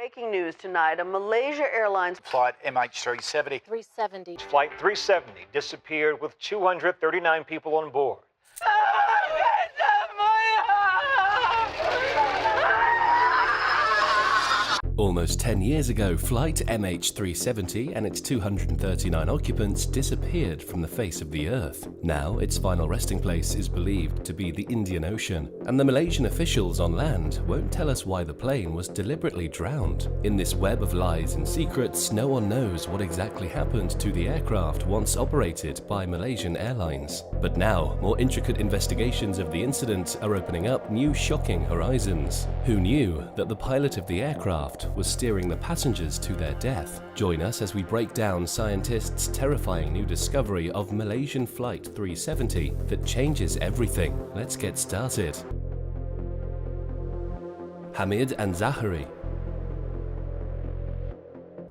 Breaking news tonight, a Malaysia Airlines flight MH370. 370. Flight 370 disappeared with 239 people on board. Almost 10 years ago, flight MH370 and its 239 occupants disappeared from the face of the Earth. Now, its final resting place is believed to be the Indian Ocean, and the Malaysian officials on land won't tell us why the plane was deliberately drowned. In this web of lies and secrets, no one knows what exactly happened to the aircraft once operated by Malaysian Airlines. But now, more intricate investigations of the incident are opening up new shocking horizons. Who knew that the pilot of the aircraft was steering the passengers to their death? Join us as we break down scientists' terrifying new discovery of Malaysian Flight 370 that changes everything. Let's get started. Hamid and Zahari.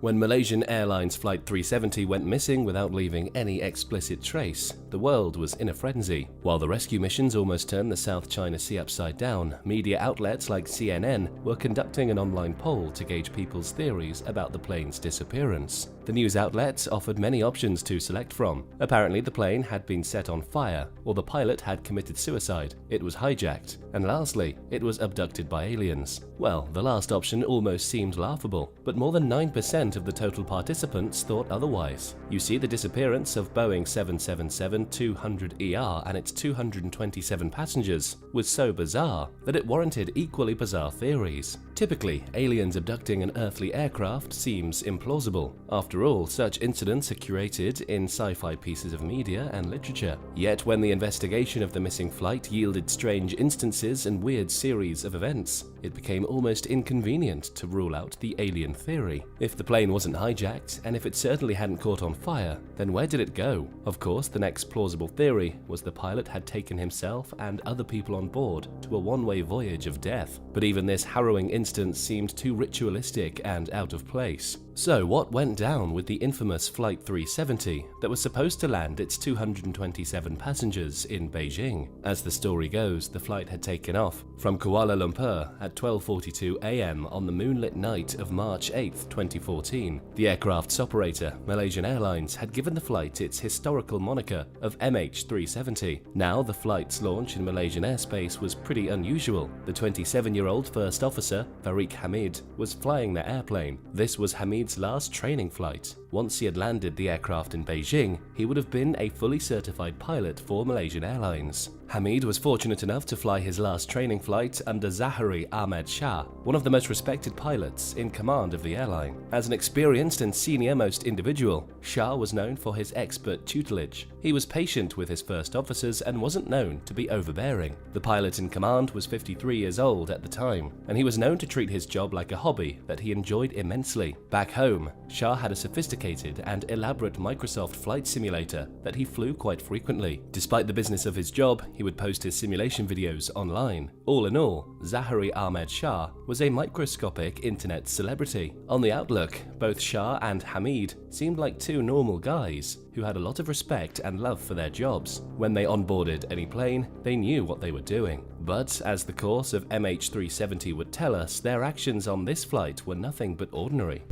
When Malaysian Airlines Flight 370 went missing without leaving any explicit trace, the world was in a frenzy. While the rescue missions almost turned the South China Sea upside down, media outlets like CNN were conducting an online poll to gauge people's theories about the plane's disappearance. The news outlets offered many options to select from. Apparently, the plane had been set on fire, or the pilot had committed suicide, it was hijacked, and lastly, it was abducted by aliens. Well, the last option almost seemed laughable, but more than 9% of the total participants thought otherwise. You see, the disappearance of Boeing 777-200ER and its 227 passengers was so bizarre that it warranted equally bizarre theories. Typically, aliens abducting an earthly aircraft seems implausible. After all, such incidents are curated in sci-fi pieces of media and literature. Yet when the investigation of the missing flight yielded strange instances and weird series of events, it became almost inconvenient to rule out the alien theory. If the plane wasn't hijacked, and if it certainly hadn't caught on fire, then where did it go? Of course, the next plausible theory was the pilot had taken himself and other people on board to a one-way voyage of death. But even this harrowing instance seemed too ritualistic and out of place. So what went down with the infamous Flight 370 that was supposed to land its 227 passengers in Beijing? As the story goes, the flight had taken off from Kuala Lumpur at 12:42 AM on the moonlit night of March 8, 2014. The aircraft's operator, Malaysian Airlines, had given the flight its historical moniker of MH370. Now, the flight's launch in Malaysian airspace was pretty unusual. The 27-year-old first officer, Farik Hamid, was flying the airplane. This was Hamid's last training flight. Once he had landed the aircraft in Beijing, he would have been a fully certified pilot for Malaysian Airlines. Hamid was fortunate enough to fly his last training flight under Zahari Ahmad Shah, one of the most respected pilots in command of the airline. As an experienced and senior-most individual, Shah was known for his expert tutelage. He was patient with his first officers and wasn't known to be overbearing. The pilot in command was 53 years old at the time, and he was known to treat his job like a hobby that he enjoyed immensely. Back home, Shah had a sophisticated and elaborate Microsoft flight simulator that he flew quite frequently. Despite the business of his job, he would post his simulation videos online. All in all, Zahari Ahmad Shah was a microscopic internet celebrity. On the outlook, both Shah and Hamid seemed like two normal guys who had a lot of respect and love for their jobs. When they onboarded any plane, they knew what they were doing. But as the course of MH370 would tell us, their actions on this flight were nothing but ordinary.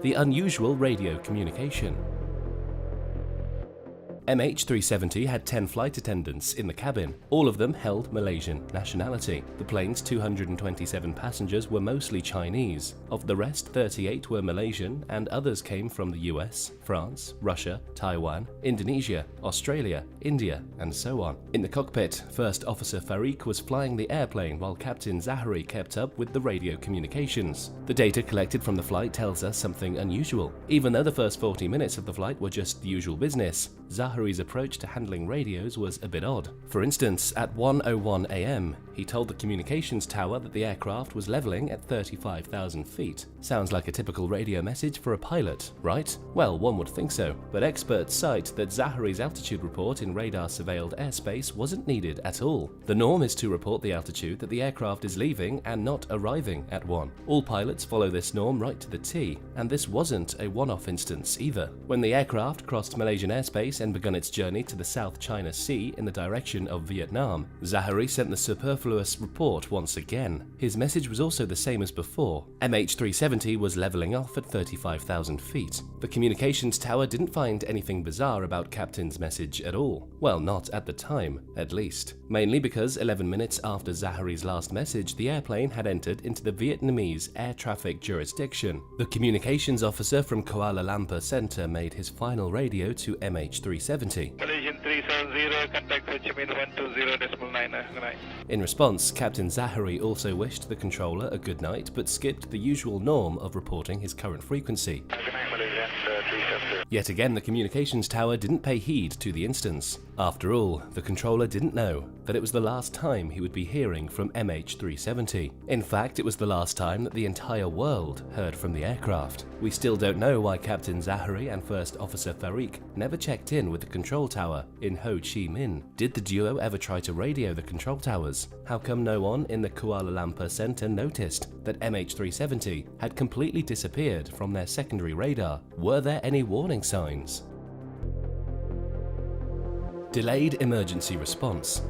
The unusual radio communication. MH370 had 10 flight attendants in the cabin. All of them held Malaysian nationality. The plane's 227 passengers were mostly Chinese. Of the rest, 38 were Malaysian and others came from the US, France, Russia, Taiwan, Indonesia, Australia, India, and so on. In the cockpit, First Officer Farik was flying the airplane while Captain Zahari kept up with the radio communications. The data collected from the flight tells us something unusual. Even though the first 40 minutes of the flight were just the usual business, Zahari's approach to handling radios was a bit odd. For instance, at 1:01 AM, he told the communications tower that the aircraft was leveling at 35,000 feet. Sounds like a typical radio message for a pilot, right? Well, one would think so, but experts cite that Zahari's altitude report in radar-surveilled airspace wasn't needed at all. The norm is to report the altitude that the aircraft is leaving and not arriving at 1. All pilots follow this norm right to the T, and this wasn't a one-off instance either. When the aircraft crossed Malaysian airspace and began begun its journey to the South China Sea in the direction of Vietnam, Zahari sent the superfluous report once again. His message was also the same as before. MH370 was leveling off at 35,000 feet. The communications tower didn't find anything bizarre about Captain's message at all. Well, not at the time, at least. Mainly because 11 minutes after Zahari's last message, the airplane had entered into the Vietnamese air traffic jurisdiction. The communications officer from Kuala Lumpur Center made his final radio to MH370. Malaysian 370, contact Ho Chi Minh 120.9. Good night. In response, Captain Zahari also wished the controller a good night, but skipped the usual norm of reporting his current frequency. Good night, Malaysian 370. Yet again, the communications tower didn't pay heed to the instance. After all, the controller didn't know that it was the last time he would be hearing from MH370. In fact, it was the last time that the entire world heard from the aircraft. We still don't know why Captain Zahari and First Officer Farik never checked in with the control tower in Ho Chi Minh. Did the duo ever try to radio the control towers? How come no one in the Kuala Lumpur Center noticed that MH370 had completely disappeared from their secondary radar? Were there any warning signs? Delayed emergency response.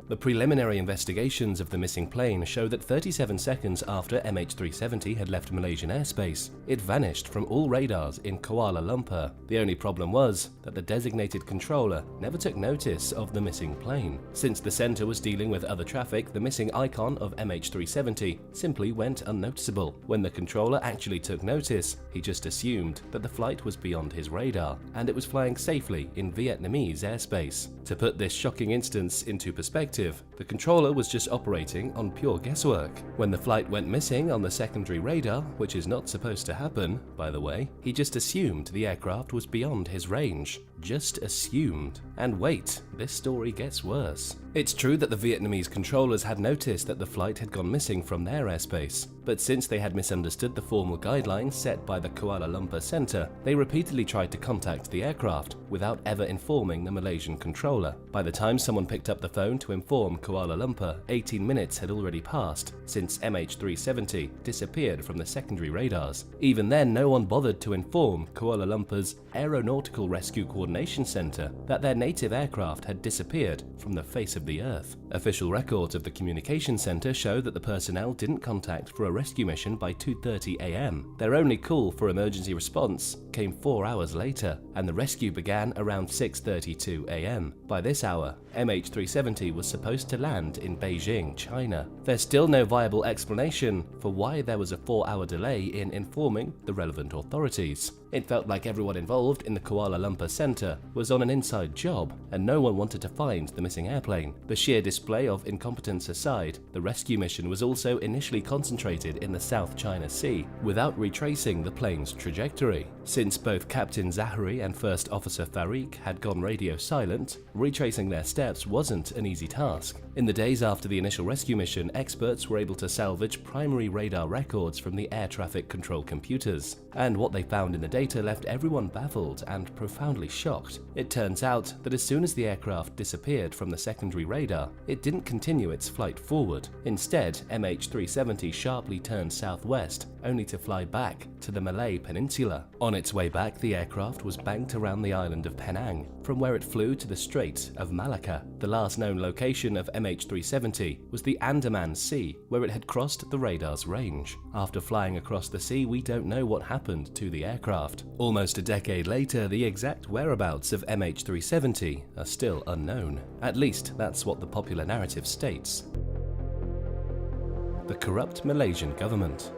The preliminary investigations of the missing plane show that 37 seconds after MH370 had left Malaysian airspace, it vanished from all radars in Kuala Lumpur. The only problem was that the designated controller never took notice of the missing plane. Since the center was dealing with other traffic, the missing icon of MH370 simply went unnoticeable. When the controller actually took notice, he just assumed that the flight was beyond his radar and it was flying safely in Vietnamese airspace. To put this shocking instance into perspective, the controller was just operating on pure guesswork. When the flight went missing on the secondary radar, which is not supposed to happen, by the way, he just assumed the aircraft was beyond his range. Just assumed. And wait, this story gets worse. It's true that the Vietnamese controllers had noticed that the flight had gone missing from their airspace, but since they had misunderstood the formal guidelines set by the Kuala Lumpur Center, they repeatedly tried to contact the aircraft without ever informing the Malaysian controller. By the time someone picked up the phone to inform Kuala Lumpur, 18 minutes had already passed since MH370 disappeared from the secondary radars. Even then, no one bothered to inform Kuala Lumpur's Aeronautical Rescue Coordination Center that their native aircraft had disappeared from the face of the Earth. Official records of the communication center show that the personnel didn't contact for a rescue mission by 2:30 a.m. Their only call for emergency response came 4 hours later, and the rescue began around 6:32 a.m. By this hour, MH370 was supposed to land in Beijing, China. There's still no viable explanation for why there was a 4-hour delay in informing the relevant authorities. It felt like everyone involved in the Kuala Lumpur Center was on an inside job, and no one wanted to find the missing airplane. The sheer display of incompetence aside, the rescue mission was also initially concentrated in the South China Sea, without retracing the plane's trajectory. Since both Captain Zahari and First Officer Farik had gone radio silent, retracing their steps wasn't an easy task. In the days after the initial rescue mission, experts were able to salvage primary radar records from the air traffic control computers, and what they found in the data left everyone baffled and profoundly shocked. It turns out that as soon as the aircraft disappeared from the secondary radar, it didn't continue its flight forward. Instead, MH370 sharply turned southwest, only to fly back to the Malay Peninsula. On its way back, the aircraft was banked around the island of Penang, from where it flew to the Strait of Malacca. The last known location of MH370 was the Andaman Sea, where it had crossed the radar's range. After flying across the sea, we don't know what happened to the aircraft. Almost a decade later, the exact whereabouts of MH370 are still unknown. At least that's what the popular narrative states. The corrupt Malaysian government.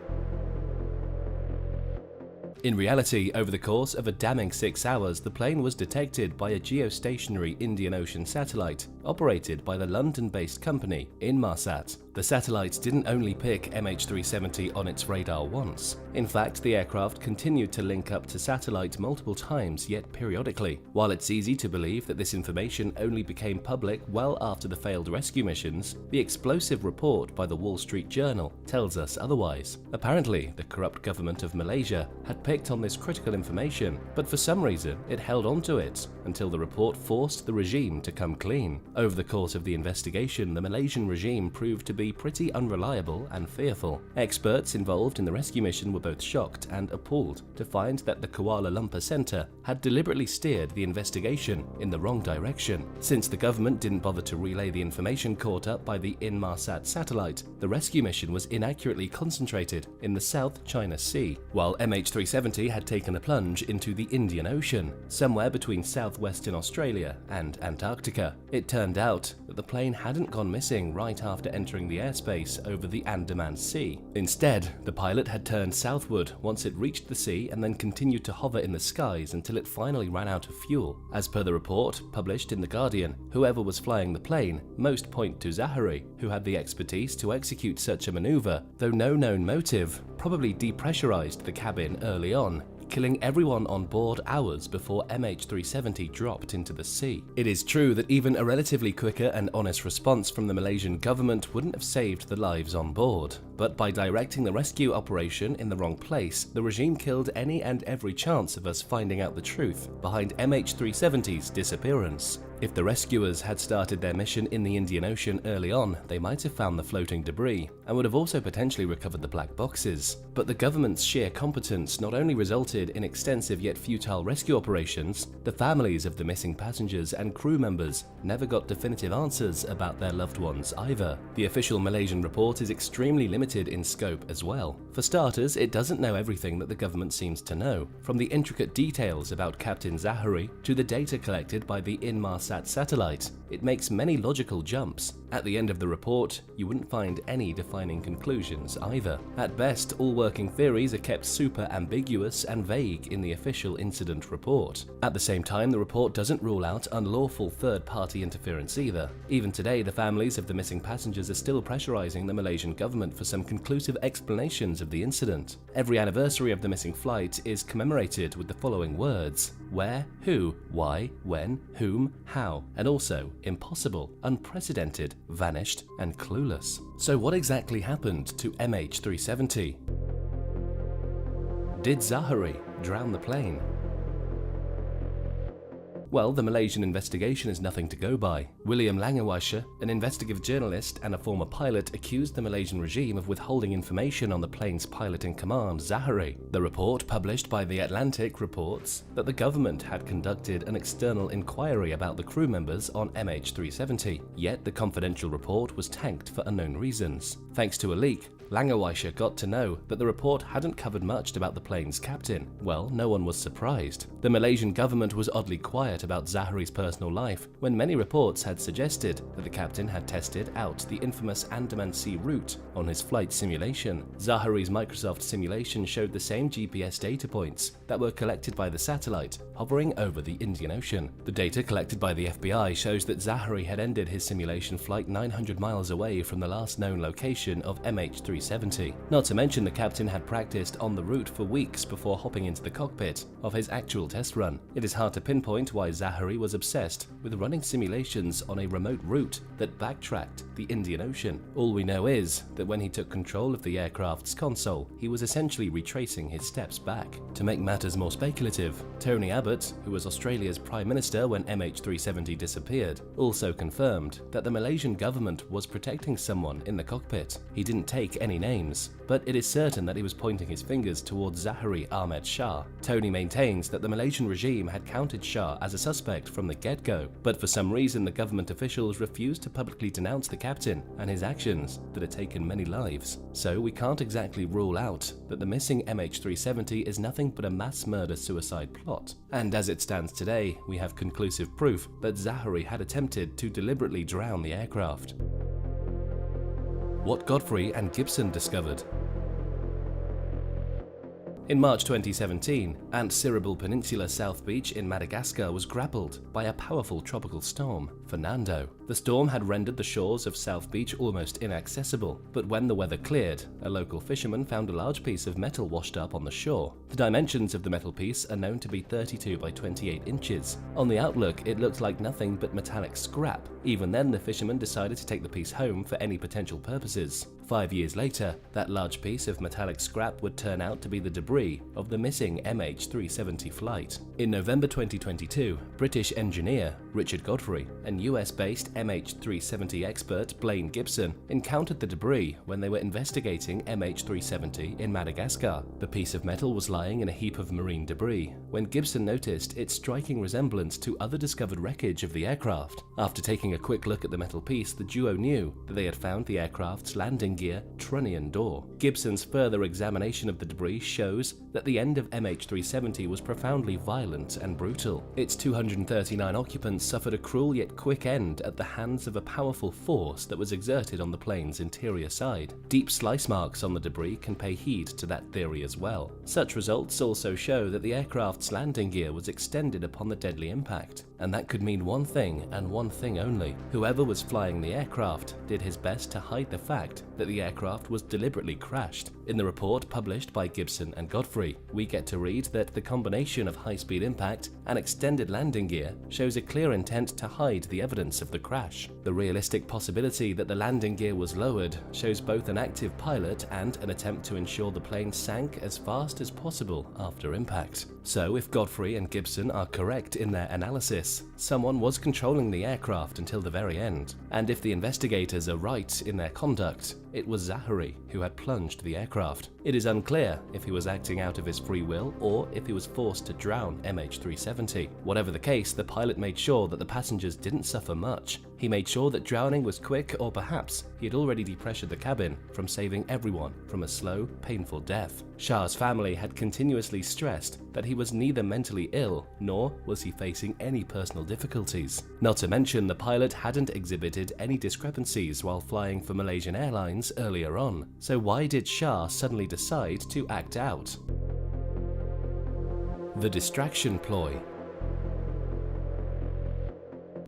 In reality, over the course of a damning 6 hours, the plane was detected by a geostationary Indian Ocean satellite operated by the London-based company Inmarsat. The satellite didn't only pick MH370 on its radar once. In fact, the aircraft continued to link up to satellite multiple times, yet periodically. While it's easy to believe that this information only became public well after the failed rescue missions, the explosive report by the Wall Street Journal tells us otherwise. Apparently, the corrupt government of Malaysia had picked on this critical information, but for some reason it held on to it until the report forced the regime to come clean. Over the course of the investigation, the Malaysian regime proved to be pretty unreliable and fearful. Experts involved in the rescue mission were both shocked and appalled to find that the Kuala Lumpur Centre had deliberately steered the investigation in the wrong direction. Since the government didn't bother to relay the information caught up by the Inmarsat satellite, the rescue mission was inaccurately concentrated in the South China Sea, while MH370 had taken a plunge into the Indian Ocean, somewhere between southwestern Australia and Antarctica. It turned out that the plane hadn't gone missing right after entering the airspace over the Andaman Sea. Instead, the pilot had turned southward once it reached the sea and then continued to hover in the skies until it finally ran out of fuel. As per the report published in The Guardian, whoever was flying the plane most point to Zahari, who had the expertise to execute such a maneuver, though no known motive, probably depressurized the cabin early on, killing everyone on board hours before MH370 dropped into the sea. It is true that even a relatively quicker and honest response from the Malaysian government wouldn't have saved the lives on board, but by directing the rescue operation in the wrong place, the regime killed any and every chance of us finding out the truth behind MH370's disappearance. If the rescuers had started their mission in the Indian Ocean early on, they might have found the floating debris and would have also potentially recovered the black boxes. But the government's sheer competence not only resulted in extensive yet futile rescue operations, the families of the missing passengers and crew members never got definitive answers about their loved ones either. The official Malaysian report is extremely limited in scope as well. For starters, it doesn't know everything that the government seems to know, from the intricate details about Captain Zahari to the data collected by the Inmarsat satellite. It makes many logical jumps. At the end of the report, you wouldn't find any defining conclusions either. At best, all working theories are kept super ambiguous and vague in the official incident report. At the same time, the report doesn't rule out unlawful third-party interference either. Even today, the families of the missing passengers are still pressurizing the Malaysian government for some conclusive explanations of the incident. Every anniversary of the missing flight is commemorated with the following words: where, who, why, when, whom, how, and also impossible, unprecedented, vanished, and clueless. So what exactly happened to MH370? Did Zahari drown the plane? Well, the Malaysian investigation is nothing to go by. William Langawasha, an investigative journalist and a former pilot, accused the Malaysian regime of withholding information on the plane's pilot in command, Zahari. The report published by The Atlantic reports that the government had conducted an external inquiry about the crew members on MH370, yet the confidential report was tanked for unknown reasons. Thanks to a leak, Langawasha got to know that the report hadn't covered much about the plane's captain. Well, no one was surprised. The Malaysian government was oddly quiet about Zahari's personal life, when many reports had suggested that the captain had tested out the infamous Andaman Sea route on his flight simulation. Zahari's Microsoft simulation showed the same GPS data points that were collected by the satellite hovering over the Indian Ocean. The data collected by the FBI shows that Zahari had ended his simulation flight 900 miles away from the last known location of MH370. Not to mention the captain had practiced on the route for weeks before hopping into the cockpit of his actual test run. It is hard to pinpoint why Zahari was obsessed with running simulations on a remote route that backtracked the Indian Ocean. All we know is that when he took control of the aircraft's console, he was essentially retracing his steps back. To make matters more speculative, Tony Abbott, who was Australia's Prime Minister when MH370 disappeared, also confirmed that the Malaysian government was protecting someone in the cockpit. He didn't take any names, but it is certain that he was pointing his fingers towards Zahari Ahmed Shah. Tony maintains that the Malaysian regime had counted Shah as a suspect from the get-go, but for some reason the government officials refused to publicly denounce the captain and his actions that had taken many lives. So we can't exactly rule out that the missing MH370 is nothing but a mass murder-suicide plot. And as it stands today, we have conclusive proof that Zahari had attempted to deliberately drown the aircraft. What Godfrey and Gibson discovered. In March 2017, Ant Siribul Peninsula South Beach in Madagascar was grappled by a powerful tropical storm, Fernando. The storm had rendered the shores of South Beach almost inaccessible, but when the weather cleared, a local fisherman found a large piece of metal washed up on the shore. The dimensions of the metal piece are known to be 32 by 28 inches. On the outlook, it looked like nothing but metallic scrap. Even then, the fisherman decided to take the piece home for any potential purposes. 5 years later, that large piece of metallic scrap would turn out to be the debris of the missing MH370 flight. In November 2022, British engineer Richard Godfrey, and US-based MH370 expert Blaine Gibson encountered the debris when they were investigating MH370 in Madagascar. The piece of metal was lying in a heap of marine debris when Gibson noticed its striking resemblance to other discovered wreckage of the aircraft. After taking a quick look at the metal piece, the duo knew that they had found the aircraft's landing gear trunnion door. Gibson's further examination of the debris shows that the end of MH370 was profoundly violent and brutal. Its 239 occupants suffered a cruel yet quick end at the hands of a powerful force that was exerted on the plane's interior side. Deep slice marks on the debris can pay heed to that theory as well. Such results also show that the aircraft's landing gear was extended upon the deadly impact, and that could mean one thing and one thing only. Whoever was flying the aircraft did his best to hide the fact that the aircraft was deliberately crashed. In the report published by Gibson and Godfrey, we get to read that the combination of high-speed impact and extended landing gear shows a clear intent to hide the evidence of the crash. The realistic possibility that the landing gear was lowered shows both an active pilot and an attempt to ensure the plane sank as fast as possible after impact. So if Godfrey and Gibson are correct in their analysis, someone was controlling the aircraft until the very end. And if the investigators are right in their conduct, it was Zachary who had plunged the aircraft. It is unclear if he was acting out of his free will or if he was forced to drown MH370. Whatever the case, the pilot made sure that the passengers didn't suffer much. He made sure that drowning was quick, or perhaps he had already depressured the cabin from saving everyone from a slow, painful death. Shah's family had continuously stressed that he was neither mentally ill nor was he facing any personal difficulties. Not to mention, the pilot hadn't exhibited any discrepancies while flying for Malaysian Airlines earlier on. So why did Shah suddenly decide to act out? The distraction ploy.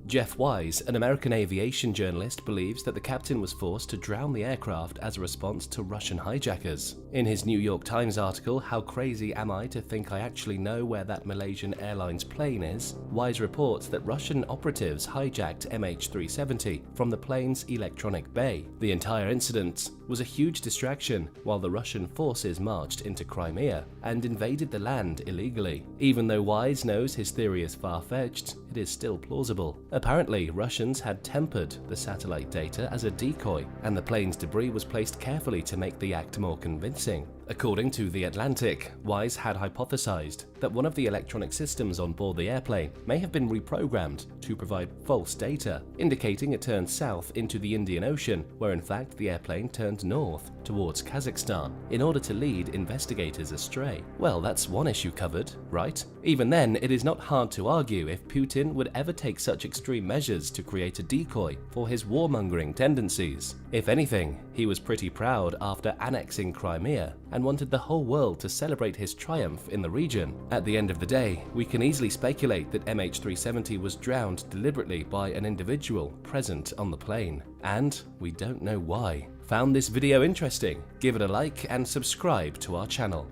Jeff Wise, an American aviation journalist, believes that the captain was forced to drown the aircraft as a response to Russian hijackers. In his New York Times article, "How Crazy Am I to Think I Actually Know Where That Malaysian Airlines Plane Is?", Wise reports that Russian operatives hijacked MH370 from the plane's electronic bay. The entire incident was a huge distraction while the Russian forces marched into Crimea and invaded the land illegally. Even though Wise knows his theory is far-fetched, it is still plausible. Apparently, Russians had tempered the satellite data as a decoy, and the plane's debris was placed carefully to make the act more convincing. According to The Atlantic, Wise had hypothesized that one of the electronic systems on board the airplane may have been reprogrammed to provide false data, indicating it turned south into the Indian Ocean, where in fact the airplane turned north towards Kazakhstan, in order to lead investigators astray. Well, that's one issue covered, right? Even then, it is not hard to argue if Putin would ever take such extreme measures to create a decoy for his warmongering tendencies. If anything, he was pretty proud after annexing Crimea and wanted the whole world to celebrate his triumph in the region. At the end of the day, we can easily speculate that MH370 was drowned deliberately by an individual present on the plane, and we don't know why. Found this video interesting? Give it a like and subscribe to our channel.